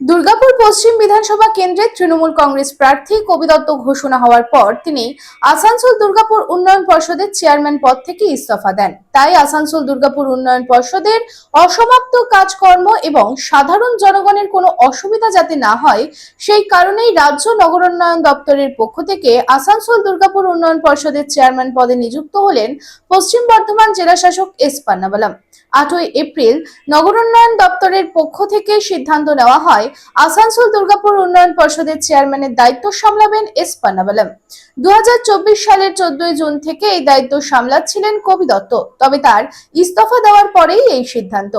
দুর্গাপুর পশ্চিম বিধানসভা কেন্দ্রে তৃণমূল কংগ্রেস প্রার্থী কবি দত্ত ঘোষণা হওয়ার পর তিনি আসানসোল দুর্গাপুর উন্নয়ন পর্ষদের চেয়ারম্যান পদ থেকে ইস্তফা দেন। তাই আসানসোল দুর্গাপুর উন্নয়ন পর্ষদের অসমাপ্ত কাজকর্ম এবং সাধারণ জনগণের কোনো অসুবিধা যাতে না হয় সেই কারণেই রাজ্য নগরোন্নয়ন দপ্তরের পক্ষ থেকে আসানসোল দুর্গাপুর উন্নয়ন পর্ষদের চেয়ারম্যান পদে নিযুক্ত হলেন পশ্চিম বর্ধমান জেলা শাসক এস পান্নাবালাম। 8ই এপ্রিল নগরোন্নয়ন দপ্তরের পক্ষ থেকে সিদ্ধান্ত নেওয়া হয় আসানসোল দুর্গাপুর উন্নয়ন পর্ষদের চেয়ারম্যানের দায়িত্ব সামলাবেন এস পান্নাবালাম। 2024 সালের 14ই জুন থেকে এই দায়িত্ব সামলাচ্ছিলেন কবি দত্ত, তবে তার ইস্তফা দেওয়ার পরেই এই সিদ্ধান্ত।